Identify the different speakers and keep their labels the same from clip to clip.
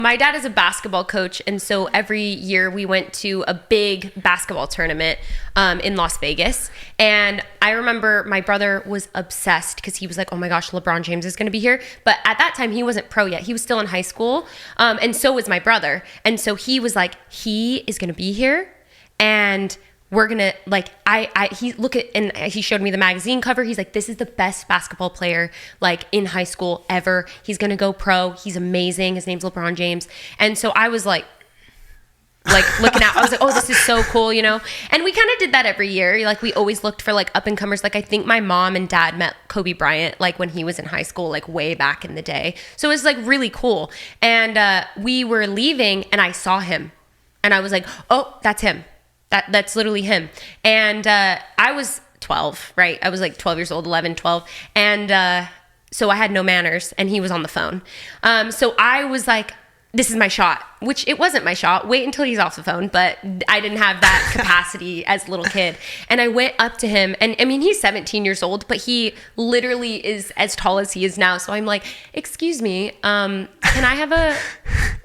Speaker 1: My dad is a basketball coach, and so every year we went to a big basketball tournament in Las Vegas. And I remember my brother was obsessed because he was like, oh my gosh, LeBron James is going to be here. But at that time, he wasn't pro yet. He was still in high school. And so was my brother. And so he was like, he is going to be here. And we're gonna he showed me the magazine cover. He's like, this is the best basketball player like in high school ever. He's gonna go pro. He's amazing. His name's LeBron James. And so I was like looking out, I was like, oh, this is so cool, you know? And we kind of did that every year. Like we always looked for like up and comers. Like I think my mom and dad met Kobe Bryant like when he was in high school, like way back in the day. So it was like really cool. And we were leaving and I saw him and I was like, oh, that's him. That's literally him. And I was 12, right? I was like 12 years old, 11, 12. And so I had no manners and he was on the phone. So I was like, this is my shot, which it wasn't my shot. Wait until he's off the phone. But I didn't have that capacity as a little kid. And I went up to him and I mean, he's 17 years old, but he literally is as tall as he is now. So I'm like, excuse me, can I have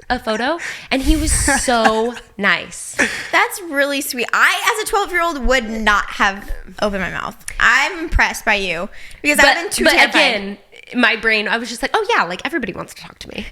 Speaker 1: a photo? And he was so nice.
Speaker 2: That's really sweet. I, as a 12-year-old, would not have opened my mouth. I'm impressed by you because I've been too terrified. But again, my brain, I was just like, oh yeah, like everybody wants to talk to me.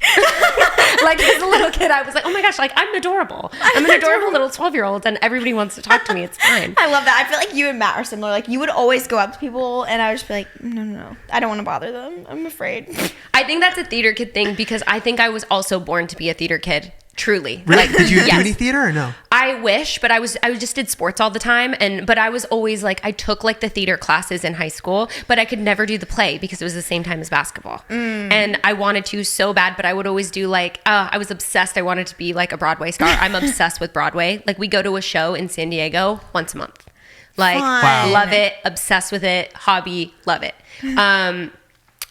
Speaker 2: Like as a little kid, I was like, oh my gosh, like I'm adorable. I'm an adorable little 12-year-old and everybody wants to talk to me. It's fine. I love that. I feel like you and Matt are similar. Like you would always go up to people and I would just be like, no, I don't want to bother them. I'm afraid.
Speaker 1: I think that's a theater kid thing because I think I was also born to be a theater kid. Truly.
Speaker 3: Really? Like, did you do any theater or no?
Speaker 1: I wish, but I just did sports all the time. But I was always like, I took like the theater classes in high school, but I could never do the play because it was the same time as basketball. And I wanted to so bad, but I would always do like, I was obsessed. I wanted to be like a Broadway star. I'm obsessed with Broadway. Like we go to a show in San Diego once a month. Like, wow. Love it. Obsessed with it. Hobby. Love it.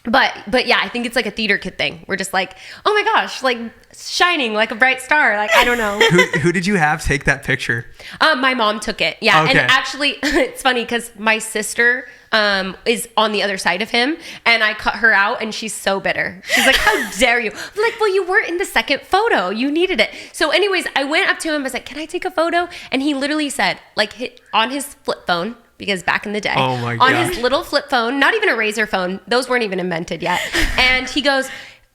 Speaker 1: But yeah, I think it's like a theater kid thing. We're just like, oh my gosh, like shining like a bright star. Like, I don't know.
Speaker 3: Who did you have take that picture?
Speaker 1: My mom took it. Yeah.
Speaker 3: Okay.
Speaker 1: And actually it's funny because my sister is on the other side of him and I cut her out and she's so bitter. She's like, how dare you? I'm like, well, you weren't in the second photo. You needed it. So anyways, I went up to him. I was like, can I take a photo? And he literally said, like on his flip phone, because back in the day, on his little flip phone, not even a razor phone, those weren't even invented yet. And he goes,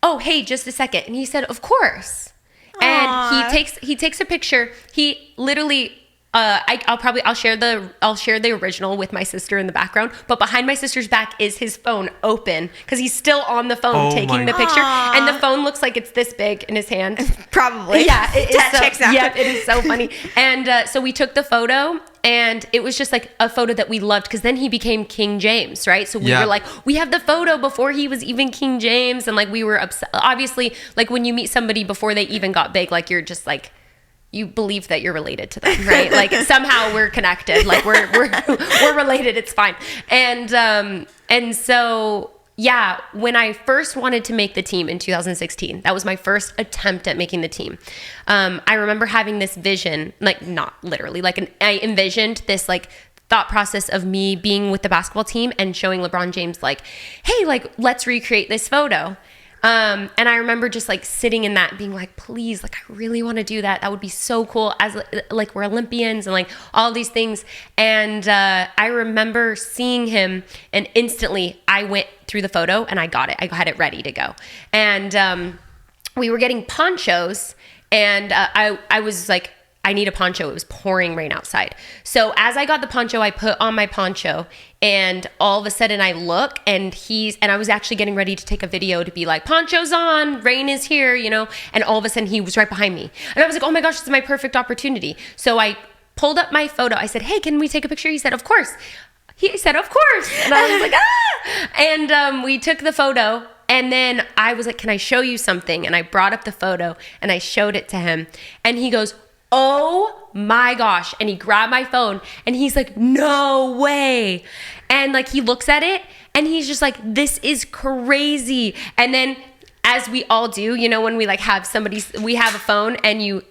Speaker 1: oh, hey, just a second. And he said, of course. Aww. And he takes a picture. He literally, I'll share the original with my sister in the background, but behind my sister's back is his phone open because he's still on the phone taking the picture. Aww. And the phone looks like it's this big in his hand.
Speaker 2: Probably.
Speaker 1: Yeah.
Speaker 2: That checks out.
Speaker 1: Yeah, it is so funny. And so we took the photo. And it was just like a photo that we loved because then he became King James, right? So we were like, we have the photo before he was even King James. And like we were obviously like when you meet somebody before they even got big, like you're just like, you believe that you're related to them, right? Like somehow we're connected, like we're related. It's fine. And so yeah, when I first wanted to make the team in 2016, that was my first attempt at making the team. I remember having this vision, like not literally, like I envisioned this like thought process of me being with the basketball team and showing LeBron James like, hey, like let's recreate this photo. And I remember just like sitting in that being like, please, like I really want to do that. That would be so cool as like we're Olympians and like all these things. And I remember seeing him and instantly I went through the photo and I got it. I had it ready to go. And we were getting ponchos and I was like, I need a poncho. It was pouring rain outside. So as I got the poncho, I put on my poncho and all of a sudden I look and I was actually getting ready to take a video to be like, poncho's on, rain is here, you know? And all of a sudden he was right behind me. And I was like, oh my gosh, this is my perfect opportunity. So I pulled up my photo. I said, hey, can we take a picture? He said, of course. He said, of course. And I was like, ah! And we took the photo. And then I was like, can I show you something? And I brought up the photo and I showed it to him. And he goes, oh my gosh. And he grabbed my phone and he's like, no way. And like, he looks at it and he's just like, this is crazy. And then as we all do, you know, when we like have we have a phone and you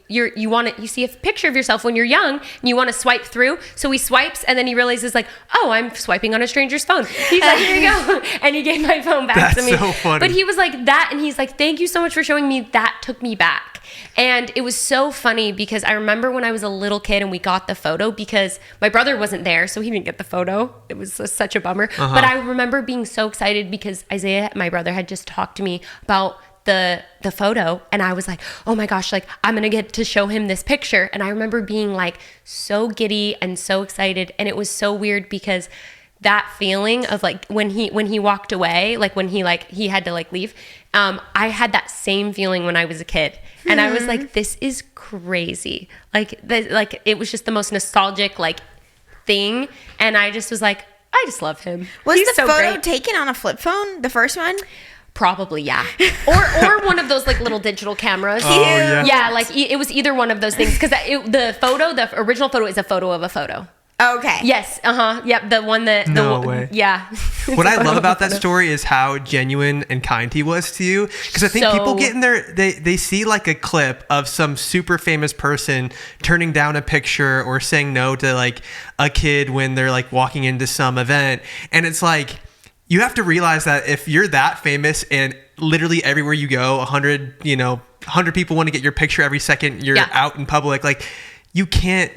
Speaker 1: see a picture of yourself when you're young and you want to swipe through. So he swipes and then he realizes like, oh, I'm swiping on a stranger's phone. He's like, here you go. And he gave my phone back to me.
Speaker 3: That's so funny.
Speaker 1: But he was like that. And he's like, thank you so much for showing me. That took me back. And it was so funny because I remember when I was a little kid and we got the photo, because my brother wasn't there, so he didn't get the photo. It was such a bummer. But I remember being so excited because Isaiah, my brother, had just talked to me about the photo, and I was like, oh my gosh, like I'm gonna get to show him this picture. And I remember being like so giddy and so excited, and it was so weird because that feeling of like when he walked away, like when he had to like leave, I had that same feeling when I was a kid, and I was like, this is crazy. Like it was just the most nostalgic like thing, and I just was like, I just love him.
Speaker 2: Was the photo taken on a flip phone, the first one?
Speaker 1: Probably, yeah. Or one of those like little digital cameras.
Speaker 3: Oh, yeah.
Speaker 1: Yeah, like it was either one of those things, because the original photo is a photo of a photo.
Speaker 2: Okay.
Speaker 1: Yes. Yep. The one that.
Speaker 3: No way.
Speaker 1: Yeah.
Speaker 3: What I love about that story is how genuine and kind he was to you. Because I think people get in there, they see like a clip of some super famous person turning down a picture or saying no to like a kid when they're like walking into some event, and it's like, you have to realize that if you're that famous and literally everywhere you go, 100 people want to get your picture every second you're out in public, like you can't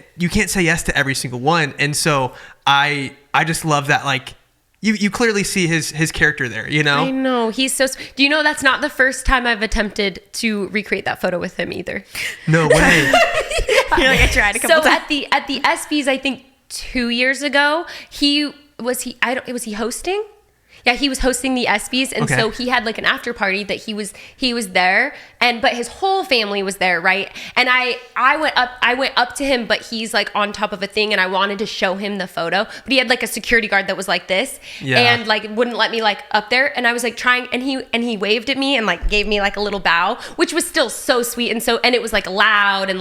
Speaker 3: say yes to every single one. And so I just love that, like you clearly see his character there, you know?
Speaker 1: I know. He's so... Do you know that's not the first time I've attempted to recreate that photo with him either?
Speaker 3: No way.
Speaker 2: You're like, I tried a couple times.
Speaker 1: So at the ESPYs, I think 2 years ago, was he hosting? Yeah, he was hosting the ESPYs, and so he had like an after party that he was there, but his whole family was there, right? And I went up to him, but he's like on top of a thing, and I wanted to show him the photo, but he had like a security guard that was like this, and like wouldn't let me like up there, and I was like trying, and he waved at me and like gave me like a little bow, which was still so sweet, and it was like loud, and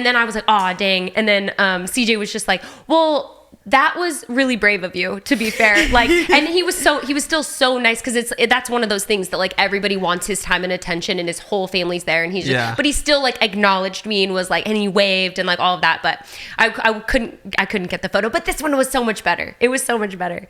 Speaker 1: then I was like, aw, dang, and then CJ was just like, well, that was really brave of you, to be fair. Like, and he was still so nice, because that's one of those things that like everybody wants his time and attention, and his whole family's there, and but he still like acknowledged me and was like, and he waved and like all of that. But I couldn't get the photo. But this one was so much better. It was so much better.